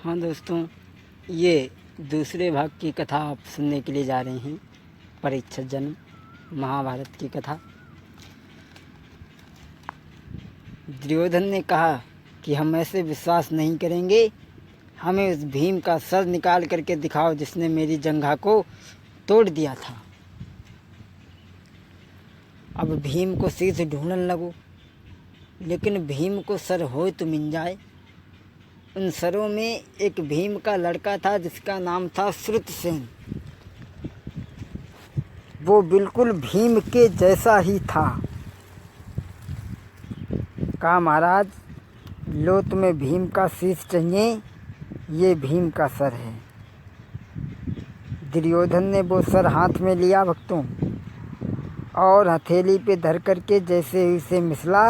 हाँ दोस्तों, ये दूसरे भाग की कथा आप सुनने के लिए जा रहे हैं। परीक्षित जन्म महाभारत की कथा। दुर्योधन ने कहा कि हम ऐसे विश्वास नहीं करेंगे, हमें उस भीम का सर निकाल करके दिखाओ जिसने मेरी जंघा को तोड़ दिया था। अब भीम को सिर ढूंढने लगो, लेकिन भीम को सर हो तो मिल जाए। उन सरों में एक भीम का लड़का था जिसका नाम था श्रुतसेन। वो बिल्कुल भीम के जैसा ही था। कहा, महाराज लो तुम्हें भीम का शीश चाहिए, ये भीम का सर है। दुर्योधन ने वो सर हाथ में लिया भक्तों, और हथेली पे धर करके जैसे ही उसे मिसला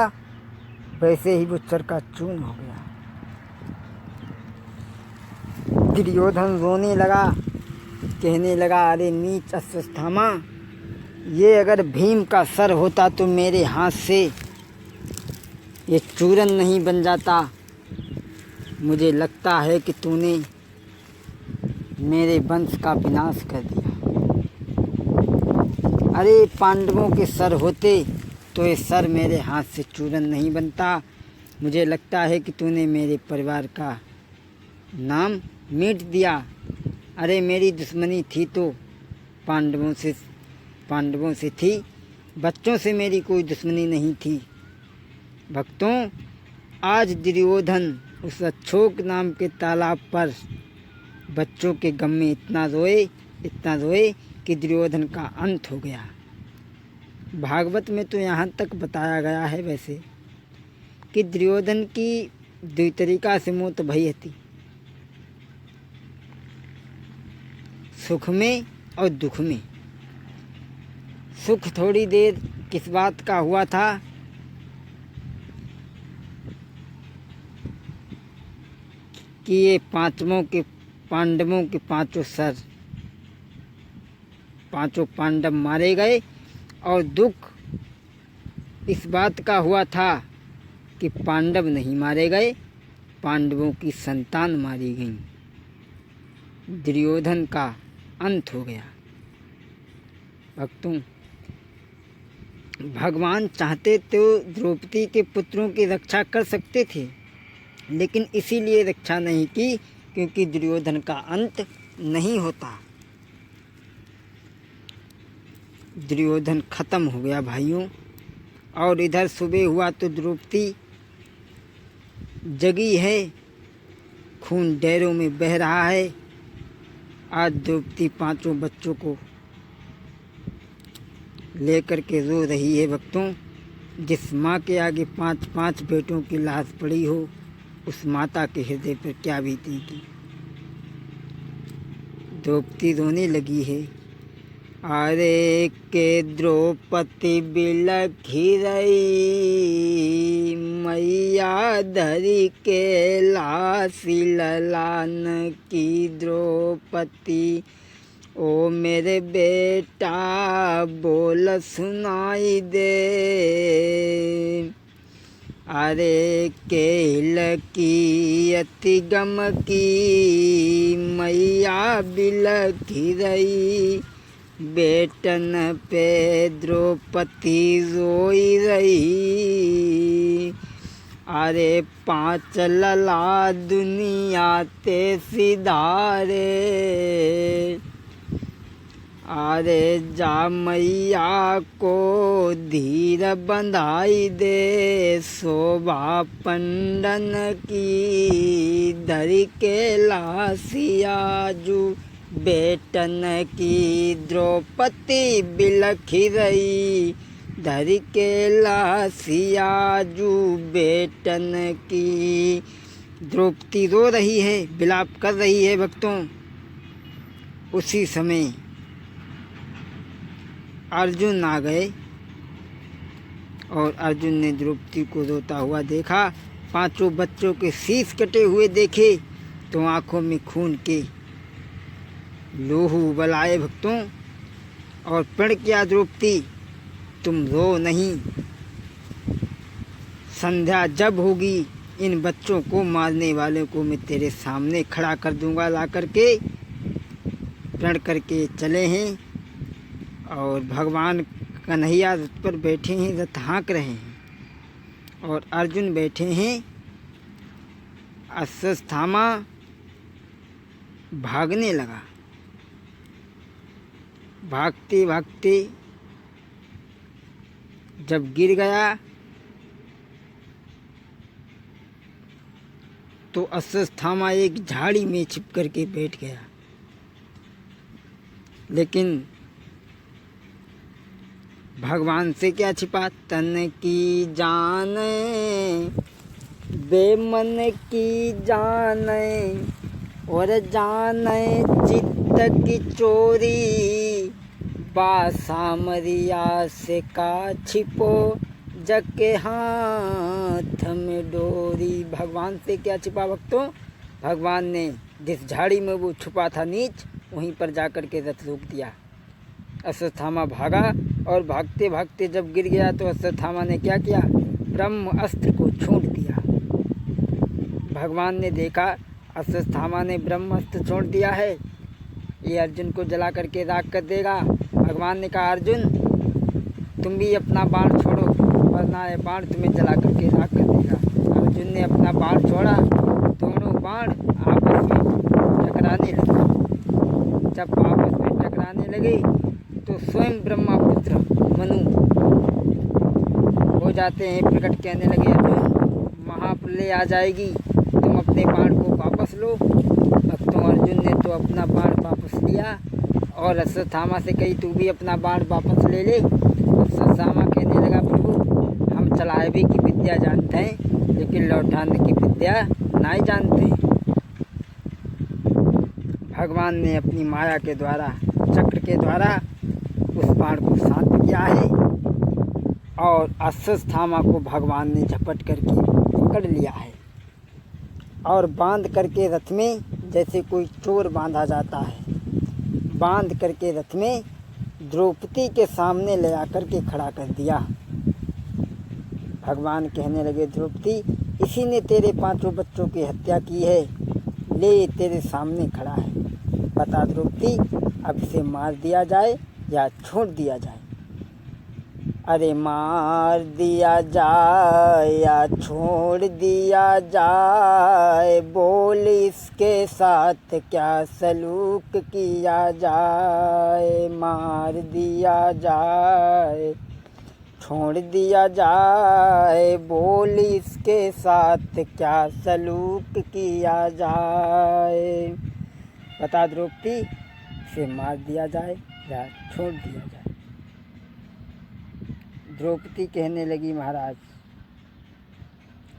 वैसे ही वो चरकाचूर हो गया। दुर्योधन रोने लगा, कहने लगा, अरे नीच अश्वत्थामा, ये अगर भीम का सर होता तो मेरे हाथ से ये चूरन नहीं बन जाता। मुझे लगता है कि तूने मेरे वंश का विनाश कर दिया। अरे पांडवों के सर होते तो ये सर मेरे हाथ से चूरन नहीं बनता। मुझे लगता है कि तूने मेरे परिवार का नाम मिट दिया। अरे मेरी दुश्मनी थी तो पांडवों से थी, बच्चों से मेरी कोई दुश्मनी नहीं थी। भक्तों, आज दुर्योधन उस अछोक नाम के तालाब पर बच्चों के गम में इतना रोए कि दुर्योधन का अंत हो गया। भागवत में तो यहाँ तक बताया गया है वैसे कि दुर्योधन की दो तरीका से मौत भई थी, सुख में और दुख में। सुख थोड़ी देर किस बात का हुआ था कि ये पांडवों के पांचों सर, पांचों पांडव मारे गए, और दुख इस बात का हुआ था कि पांडव नहीं मारे गए, पांडवों की संतान मारी गई। दुर्योधन का अंत हो गया। भक्तों, भगवान चाहते तो द्रौपदी के पुत्रों की रक्षा कर सकते थे, लेकिन इसीलिए रक्षा नहीं की क्योंकि दुर्योधन का अंत नहीं होता। दुर्योधन खत्म हो गया भाइयों। और इधर सुबह हुआ तो द्रौपदी जगी है, खून डैरों में बह रहा है। आज द्रौपदी पांचों बच्चों को लेकर के रो रही है। भक्तों, जिस माँ के आगे 5-5 बेटों की लाश पड़ी हो, उस माता के हृदय पर क्या बीतेगी। द्रौपदी रोने लगी है। अरे के द्रौपदी बिलखी रही, मैया धरी के लासी ललान की द्रौपदी। ओ मेरे बेटा बोल सुनाई दे, अरे केल की अति गम की मैया बिलखी रही, बेटन पे द्रौपदी रोई रही। अरे 5 लला दुनिया ते सिधारे, अरे जा मैया को धीर बंधाई दे, शोभा पंडन की धरी के लासिया जू, बेटन की द्रौपदी बिलखी रही, धरी के लासिया जू, बेटन की। द्रौपदी रो रही है, विलाप कर रही है भक्तों। उसी समय अर्जुन आ गए और अर्जुन ने द्रौपदी को रोता हुआ देखा। पांचों बच्चों के शीश कटे हुए देखे तो आंखों में खून के लोहू उबल आए भक्तों। और प्रण किया, द्रौपदी तुम रो नहीं, संध्या जब होगी इन बच्चों को मारने वाले को मैं तेरे सामने खड़ा कर दूंगा ला करके। प्रण करके चले हैं और भगवान कन्हैया रथ पर बैठे हैं, रथ हाँक रहे हैं और अर्जुन बैठे हैं। अश्वत्थामा भागने लगा। भागते भागते जब गिर गया तो अश्वत्थामा एक झाड़ी में छिप करके बैठ गया। लेकिन भगवान से क्या छिपा? तन की जाने बेमन की जाने और जाने चित्त की चोरी, बासामरिया से का छिपो जग के हाथ में डोरी। भगवान से क्या छिपा भक्तों? भगवान ने जिस झाड़ी में वो छुपा था नीच, वहीं पर जाकर के रथ रोक दिया। अश्वत्थामा भागा और भागते भागते जब गिर गया तो अश्वत्थामा ने क्या किया? ब्रह्म अस्त्र को छोड़ दिया। भगवान ने देखा अश्वत्थामा ने ब्रह्म अस्त्र छोड़ दिया है, ये अर्जुन को जला करके राख कर देगा। भगवान ने कहा अर्जुन तुम भी अपना बाण छोड़ो वरना ये बाण तुम्हें जला करके राख कर देगा। अर्जुन ने अपना बाण छोड़ा, दोनों बाण आपस में टकराने लगे। जब आपस में टकराने लगे तो स्वयं ब्रह्मपुत्र मनु हो जाते हैं, प्रकट कहने लगे अर्जुन महाप्रलय आ जाएगी, तुम अपने बाण को वापस लो। भक्तों अर्जुन ने तो अपना बाण वापस लिया और अश्वत्थामा से कही तू भी अपना बाण वापस ले ले। अश्वत्थामा कहने लगा प्रभु हम चलावे की विद्या जानते हैं लेकिन लौटाने की विद्या नहीं जानते। भगवान ने अपनी माया के द्वारा चक्र के द्वारा उस बाण को शांत किया है और अश्वत्थामा को भगवान ने झपट करके पकड़ लिया है और बांध करके रथ में, जैसे कोई चोर बांधा जाता है, बांध करके रथ में द्रौपदी के सामने ले आकर के खड़ा कर दिया। भगवान कहने लगे द्रौपदी इसी ने तेरे 5 बच्चों की हत्या की है, ले तेरे सामने खड़ा है, बता द्रौपदी अब इसे मार दिया जाए या छोड़ दिया जाए। अरे मार दिया जाए या छोड़ दिया जाए, बोल इसके साथ क्या सलूक किया जाए। मार दिया जाए छोड़ दिया जाए, बोल इसके साथ क्या सलूक किया जाए। बता द्रौपदी इसे मार दिया जाए या छोड़ दिया जाए। द्रौपदी कहने लगी महाराज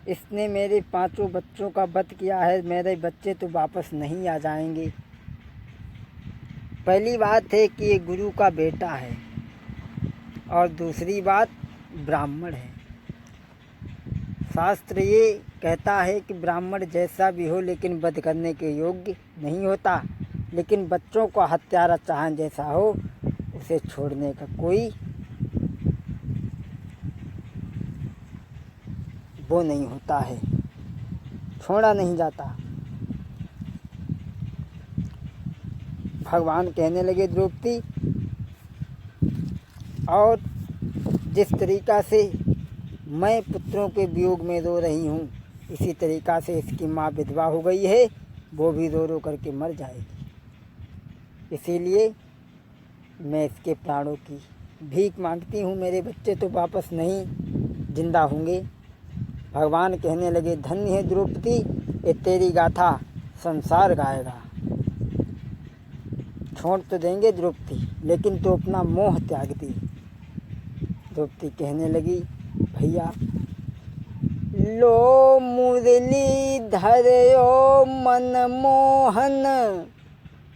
इसने मेरे 5 बच्चों का वध किया है, मेरे बच्चे तो वापस नहीं आ जाएंगे। पहली बात है कि ये गुरु का बेटा है और दूसरी बात ब्राह्मण है। शास्त्र ये कहता है कि ब्राह्मण जैसा भी हो लेकिन वध करने के योग्य नहीं होता, लेकिन बच्चों का हत्यारा चाहे जैसा हो उसे छोड़ने का कोई वो नहीं होता है, छोड़ा नहीं जाता। भगवान कहने लगे द्रौपदी और जिस तरीक़ा से मैं पुत्रों के वियोग में रो रही हूँ इसी तरीक़ा से इसकी माँ विधवा हो गई है, वो भी रो रो करके मर जाएगी। इसीलिए मैं इसके प्राणों की भीख मांगती हूँ, मेरे बच्चे तो वापस नहीं जिंदा होंगे। भगवान कहने लगे धन्य है द्रौपदी, ये तेरी गाथा संसार गाएगा। छोड़ तो देंगे द्रौपदी लेकिन तो अपना मोह त्याग दी। द्रौपदी कहने लगी भैया लो मुरली धरो मन मोहन,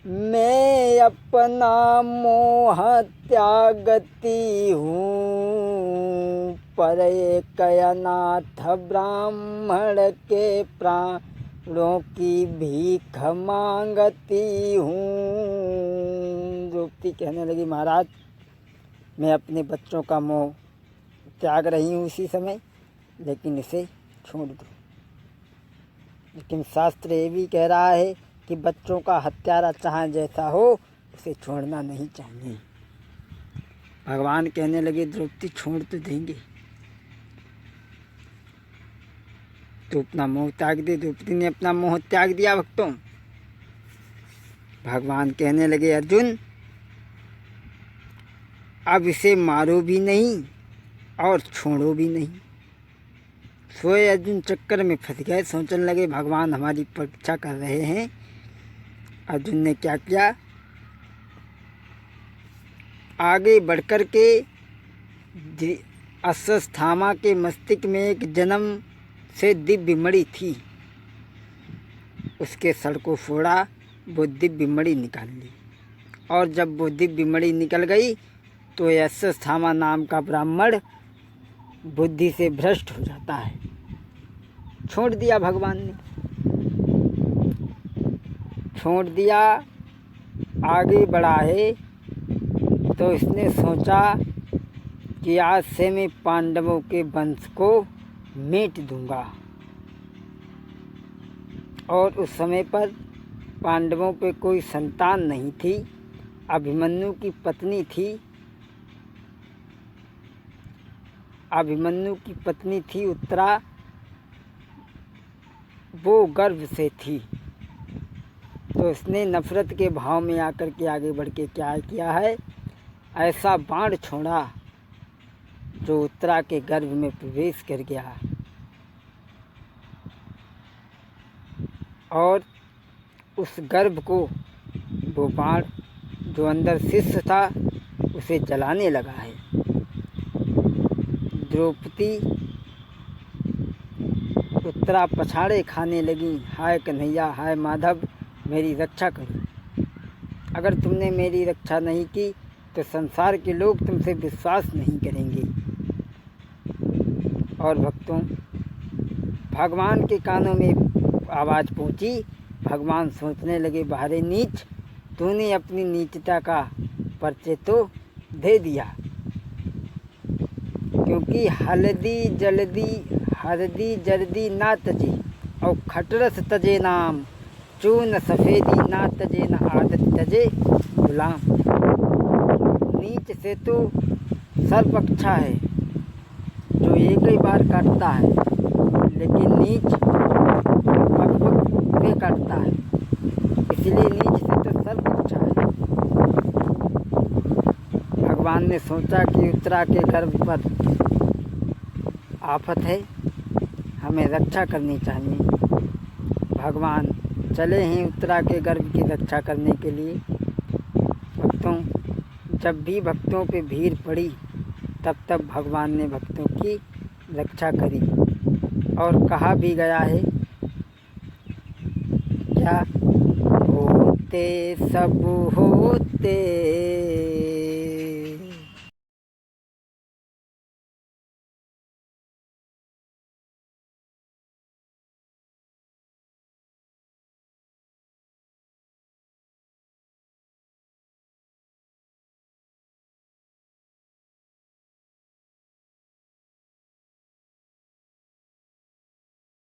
मैं अपना मोह त्यागती हूँ, पर एक अनाथ ब्राह्मण के प्राणों की भीख मांगती हूँ। द्रौपदी कहने लगी महाराज मैं अपने बच्चों का मोह त्याग रही हूँ इसी समय, लेकिन इसे छोड़ दो। लेकिन शास्त्र ये भी कह रहा है कि बच्चों का हत्यारा चाहे जैसा हो उसे छोड़ना नहीं चाहिए। भगवान कहने लगे द्रौपदी छोड़ तो देंगे, तो अपना मोह त्याग दे। द्रौपदी ने अपना मोह त्याग दिया भक्तों। भगवान कहने लगे अर्जुन अब इसे मारो भी नहीं और छोड़ो भी नहीं। सोए अर्जुन चक्कर में फंस गए, सोचने लगे भगवान हमारी परीक्षा कर रहे हैं। अर्जुन ने क्या किया, आगे बढ़कर के अश्वत्थामा के मस्तिष्क में एक जन्म से दिव्य मणि थी, उसके सर को फोड़ा, वो दिव्य मणि निकाल ली। और जब वो दिव्य मणि निकल गई तो अश्वत्थामा नाम का ब्राह्मण बुद्धि से भ्रष्ट हो जाता है। छोड़ दिया भगवान ने, छोड़ दिया, आगे बढ़ा है। तो इसने सोचा कि आज से मैं पांडवों के वंश को मिट दूंगा। और उस समय पर पांडवों पे कोई संतान नहीं थी। अभिमन्यु की पत्नी थी, अभिमन्यु की पत्नी थी उत्तरा, वो गर्भ से थी। तो इसने नफरत के भाव में आकर के आगे बढ़ के क्या किया है, ऐसा बाण छोड़ा जो उत्तरा के गर्भ में प्रवेश कर गया और उस गर्भ को वो बाण जो अंदर शिष्य था उसे जलाने लगा है। द्रौपदी उत्तरा पछाड़े खाने लगी, हाय कन्हैया, हाय माधव, मेरी रक्षा करो। अगर तुमने मेरी रक्षा नहीं की तो संसार के लोग तुमसे विश्वास नहीं करेंगे। और भक्तों, भगवान के कानों में आवाज़ पहुंची। भगवान सोचने लगे बाहरे नीच, तूने अपनी नीचता का परिचय तो दे दिया, क्योंकि हरदी जल्दी ना तजे और खटरस तजे नाम, चून सफ़ेदी ना तजे न आदत तजे गुलाम। नीच से तो सर्प अच्छा है जो एक ही बार काटता है, लेकिन नीच पग पे काटता है, इसलिए नीच से तो सर्प अच्छा है। भगवान ने सोचा कि उत्तरा के गर्भ पर आफत है, हमें रक्षा करनी चाहिए। भगवान चले हैं उत्तरा के गर्भ की रक्षा करने के लिए। भक्तों, जब भी भक्तों पे भीड़ पड़ी तब तब भगवान ने भक्तों की रक्षा करी। और कहा भी गया है क्या, होते सब होते